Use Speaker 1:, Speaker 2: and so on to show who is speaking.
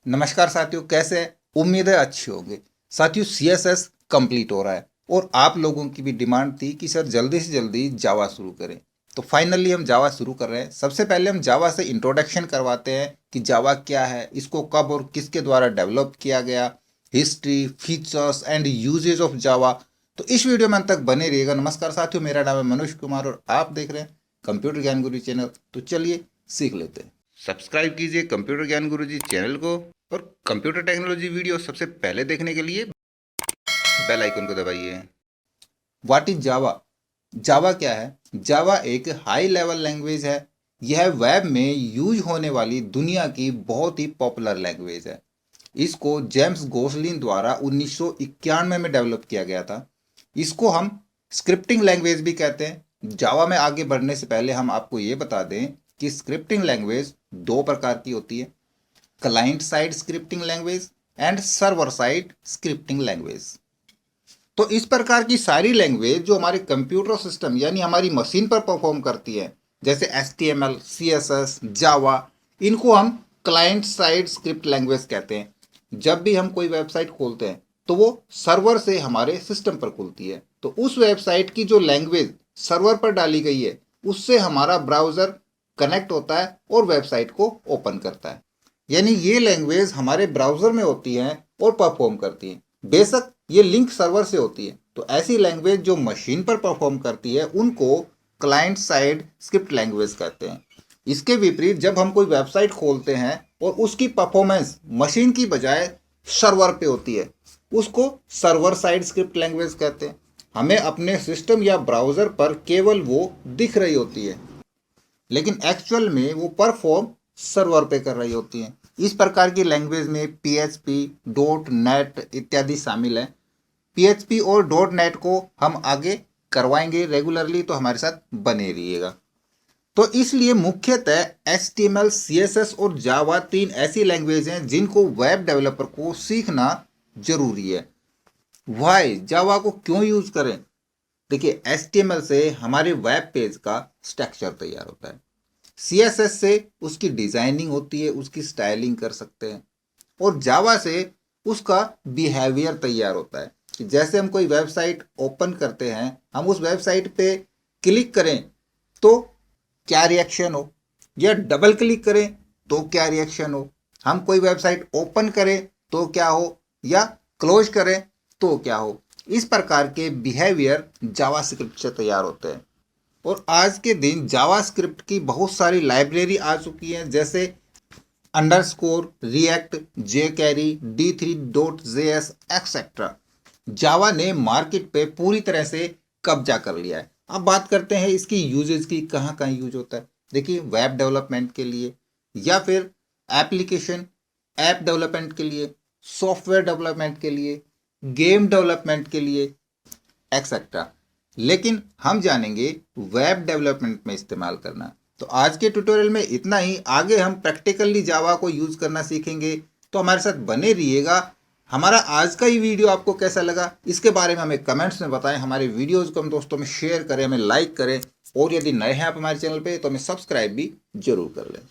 Speaker 1: नमस्कार साथियों, कैसे हैं? उम्मीद है अच्छे होंगे। साथियों, सीएसएस कंप्लीट हो रहा है और आप लोगों की भी डिमांड थी कि सर जल्दी से जल्दी जावा शुरू करें। तो फाइनली हम जावा शुरू कर रहे हैं। सबसे पहले हम जावा से इंट्रोडक्शन करवाते हैं कि जावा क्या है, इसको कब और किसके द्वारा डेवलप किया गया, history, features and usages of Java. तो इस वीडियो में अंत तक बने रहिएगा। नमस्कार साथियों, मेरा नाम है मनोज कुमार और आप देख रहे हैं कंप्यूटर ज्ञान गुरु चैनल। तो चलिए सीख लेते हैं। सब्सक्राइब कीजिए कंप्यूटर ज्ञान गुरु जी चैनल को और कंप्यूटर टेक्नोलॉजी वीडियो सबसे पहले देखने के लिए बेल आइकन को दबाइए। What is Java? जावा क्या है? जावा एक हाई लेवल लैंग्वेज है। यह वेब में यूज होने वाली दुनिया की बहुत ही पॉपुलर लैंग्वेज है। इसको जेम्स गोसलिन द्वारा 1991 में डेवलप किया गया था। इसको हम स्क्रिप्टिंग लैंग्वेज भी कहते हैं। जावा में आगे बढ़ने से पहले हम आपको ये बता दें कि स्क्रिप्टिंग लैंग्वेज दो प्रकार की होती है, client side scripting language and server side scripting language. तो इस प्रकार की सारी लैंग्वेज जो हमारे कंप्यूटर सिस्टम यानी हमारी मशीन पर परफॉर्म करती है, जैसे HTML, CSS, जावा, इनको हम क्लाइंट साइड स्क्रिप्ट लैंग्वेज कहते हैं। जब भी हम कोई वेबसाइट खोलते हैं तो वो सर्वर से हमारे सिस्टम पर खुलती है। तो उस वेबसाइट की जो लैंग्वेज सर्वर पर डाली गई है उससे हमारा ब्राउज़र कनेक्ट होता है और वेबसाइट को ओपन करता है। यानी ये लैंग्वेज हमारे ब्राउज़र में होती है और परफॉर्म करती है। बेशक ये लिंक सर्वर से होती है। तो ऐसी लैंग्वेज जो मशीन पर परफॉर्म करती है उनको क्लाइंट साइड स्क्रिप्ट लैंग्वेज कहते हैं। इसके विपरीत जब हम कोई वेबसाइट खोलते हैं और उसकी परफॉर्मेंस मशीन की बजाय सर्वर पे होती है, उसको सर्वर साइड स्क्रिप्ट लैंग्वेज कहते हैं। हमें अपने सिस्टम या ब्राउज़र पर केवल वो दिख रही होती है, लेकिन एक्चुअल में वो परफॉर्म सर्वर पे कर रही होती हैं। इस प्रकार की लैंग्वेज में PHP, .NET इत्यादि शामिल है। PHP और .NET को हम आगे करवाएंगे रेगुलरली, तो हमारे साथ बने रहिएगा। तो इसलिए मुख्यतः HTML, CSS और जावा तीन ऐसी लैंग्वेज हैं जिनको वेब डेवलपर को सीखना जरूरी है। वाई जावा को क्यों यूज करें? देखिए, HTML से हमारे वेब पेज का स्ट्रक्चर तैयार होता है। CSS से उसकी डिजाइनिंग होती है, उसकी स्टाइलिंग कर सकते हैं। और जावा से उसका बिहेवियर तैयार होता है कि जैसे हम कोई वेबसाइट ओपन करते हैं, हम उस वेबसाइट पे क्लिक करें तो क्या रिएक्शन हो, या डबल क्लिक करें तो क्या रिएक्शन हो, हम कोई वेबसाइट ओपन करें तो क्या हो, या क्लोज करें तो क्या हो। इस प्रकार के बिहेवियर जावास्क्रिप्ट से तैयार होते हैं। और आज के दिन जावास्क्रिप्ट की बहुत सारी लाइब्रेरी आ चुकी हैं, जैसे underscore, react, jQuery, D3.js etcetera. Java ने मार्केट पे पूरी तरह से कब्जा कर लिया है। अब बात करते हैं इसकी यूजेस की, कहाँ कहाँ यूज होता है। देखिए, वेब डेवलपमेंट के लिए, या फिर एप्लीकेशन ऐप डेवलपमेंट के लिए, सॉफ्टवेयर डेवलपमेंट के लिए, गेम डेवलपमेंट के लिए एक्सेट्रा। लेकिन हम जानेंगे वेब डेवलपमेंट में इस्तेमाल करना। तो आज के ट्यूटोरियल में इतना ही। आगे हम प्रैक्टिकली जावा को यूज़ करना सीखेंगे, तो हमारे साथ बने रहिएगा। हमारा आज का ये वीडियो आपको कैसा लगा इसके बारे में हमें कमेंट्स में बताएं। हमारे वीडियोज़ को हम दोस्तों में शेयर करें, हमें लाइक करें, और यदि नए हैं आप हमारे चैनल पे तो हमें सब्सक्राइब भी जरूर कर लें।